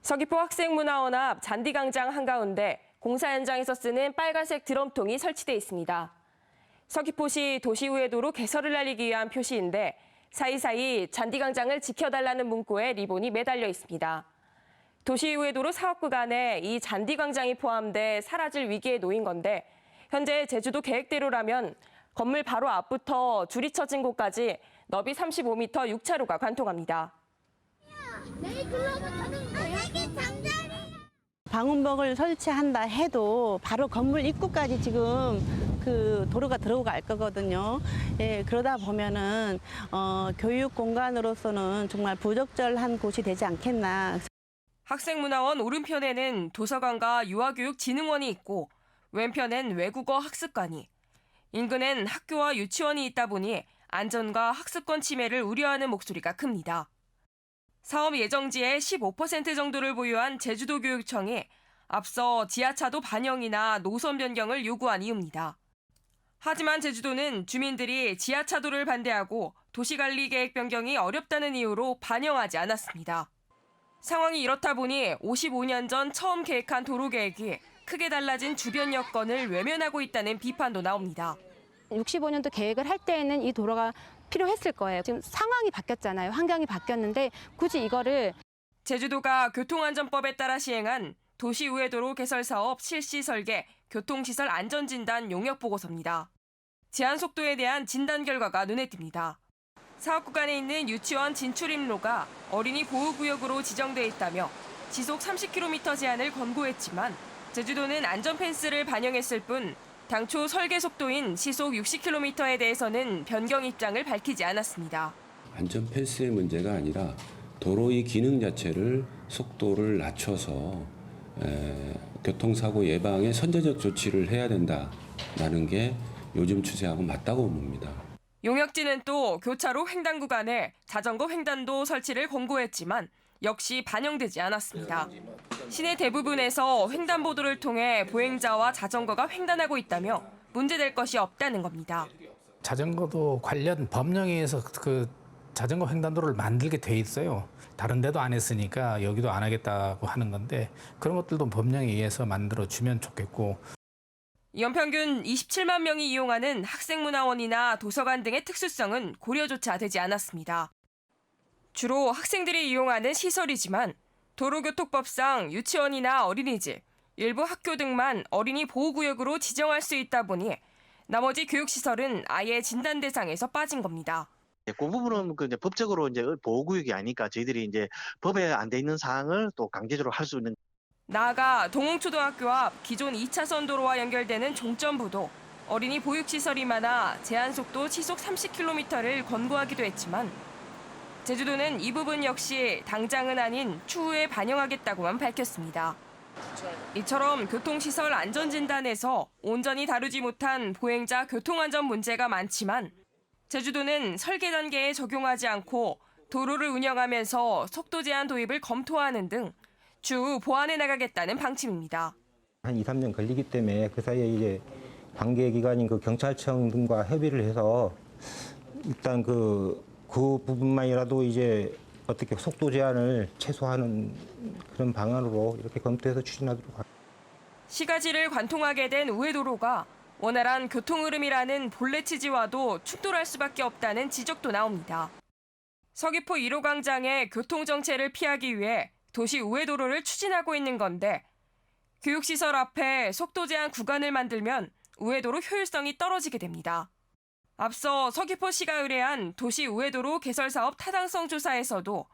서귀포 학생문화원 앞 잔디광장 한가운데 공사 현장에서 쓰는 빨간색 드럼통이 설치돼 있습니다. 서귀포시 도시우회도로 개설을 알리기 위한 표시인데 사이사이 잔디광장을 지켜달라는 문구에 리본이 매달려 있습니다. 도시우회도로 사업 구간에 이 잔디광장이 포함돼 사라질 위기에 놓인 건데 현재 제주도 계획대로라면 건물 바로 앞부터 줄이 쳐진 곳까지 너비 35m 6차로가 관통합니다. 방음벽을 설치한다 해도 바로 건물 입구까지 지금 그 도로가 들어갈 거거든요. 예, 그러다 보면은 교육 공간으로서는 정말 부적절한 곳이 되지 않겠나. 학생문화원 오른편에는 도서관과 유아교육진흥원이 있고 왼편엔 외국어 학습관이, 인근엔 학교와 유치원이 있다 보니 안전과 학습권 침해를 우려하는 목소리가 큽니다. 사업 예정지의 15% 정도를 보유한 제주도교육청이 앞서 지하차도 반영이나 노선 변경을 요구한 이유입니다. 하지만 제주도는 주민들이 지하차도를 반대하고 도시관리 계획 변경이 어렵다는 이유로 반영하지 않았습니다. 상황이 이렇다 보니 55년 전 처음 계획한 도로 계획이 크게 달라진 주변 여건을 외면하고 있다는 비판도 나옵니다. 65년도 계획을 할 때에는 이 도로가 필요했을 거예요. 지금 상황이 바뀌었잖아요. 환경이 바뀌었는데 굳이 이거를 제주도가 교통안전법에 따라 시행한 도시우회도로 개설 사업 실시 설계 교통시설 안전진단 용역보고서입니다. 제한 속도에 대한 진단 결과가 눈에 띕니다. 사업 구간에 있는 유치원 진출입로가 어린이 보호구역으로 지정돼 있다며 시속 30km 제한을 권고했지만 제주도는 안전펜스를 반영했을 뿐 당초 설계 속도인 시속 60km에 대해서는 변경 입장을 밝히지 않았습니다. 안전펜스의 문제가 아니라 도로의 기능 자체를 속도를 낮춰서 교통사고 예방에 선제적 조치를 해야 된다는 게 요즘 추세하고 맞다고 봅니다. 용역진은 또 교차로 횡단 구간에 자전거 횡단도 설치를 권고했지만 역시 반영되지 않았습니다. 시내 대부분에서 횡단보도를 통해 보행자와 자전거가 횡단하고 있다며 문제될 것이 없다는 겁니다. 자전거도 관련 법령에 의해서 그 자전거 횡단도를 만들게 돼 있어요. 다른 데도 안 했으니까 여기도 안 하겠다고 하는 건데 그런 것들도 법령에 의해서 만들어주면 좋겠고. 연평균 27만 명이 이용하는 학생문화원이나 도서관 등의 특수성은 고려조차 되지 않았습니다. 주로 학생들이 이용하는 시설이지만 도로교통법상 유치원이나 어린이집, 일부 학교 등만 어린이 보호구역으로 지정할 수 있다 보니 나머지 교육시설은 아예 진단 대상에서 빠진 겁니다. 그 부분은 이제 법적으로 이제 보호구역이 아니까 저희들이 이제 법에 안 돼 있는 사항을 또 강제적으로 할 수 있는. 나아가 동흥초등학교 앞 기존 2차선 도로와 연결되는 종점부도 어린이 보육시설이 많아 제한속도 시속 30km를 권고하기도 했지만 제주도는 이 부분 역시 당장은 아닌 추후에 반영하겠다고만 밝혔습니다. 이처럼 교통시설 안전진단에서 온전히 다루지 못한 보행자 교통안전 문제가 많지만 제주도는 설계 단계에 적용하지 않고 도로를 운영하면서 속도 제한 도입을 검토하는 등 추후 보완해 나가겠다는 방침입니다. 한 2, 3년 걸리기 때문에 그 사이에 이제 관계기관인 그 경찰청 등과 협의를 해서 일단 그 부분만이라도 이제 어떻게 속도 제한을 최소화하는 그런 방안으로 이렇게 검토해서 추진하도록 하겠습니다. 시가지를 관통하게 된 우회도로가 원활한 교통 흐름이라는 본래 취지와도 충돌할 수밖에 없다는 지적도 나옵니다. 서귀포 1호 광장의 교통정체를 피하기 위해 도시 우회도로를 추진하고 있는 건데 교육시설 앞에 속도 제한 구간을 만들면 우회도로 효율성이 떨어지게 됩니다. 앞서 서귀포시가 의뢰한 도시 우회도로 개설 사업 타당성 조사에서도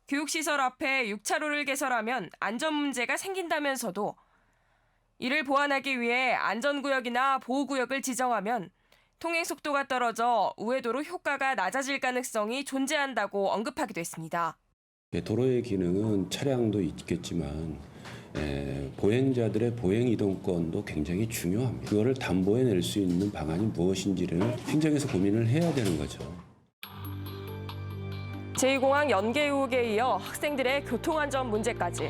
교육시설 앞에 6차로를 개설하면 안전 문제가 생긴다면서도 이를 보완하기 위해 안전구역이나 보호구역을 지정하면 통행 속도가 떨어져 우회도로 효과가 낮아질 가능성이 존재한다고 언급하기도 했습니다. 도로의 기능은 차량도 있겠지만 보행자들의 보행 이동권도 굉장히 중요합니다. 그거를 담보해낼 수 있는 방안이 무엇인지를 행정에서 고민을 해야 되는 거죠. 제2공항 연계 의혹에 이어 학생들의 교통안전 문제까지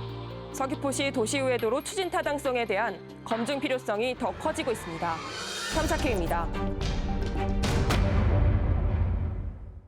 서귀포시 도시우회도로 추진 타당성에 대한 검증 필요성이 더 커지고 있습니다. 3사K입니다.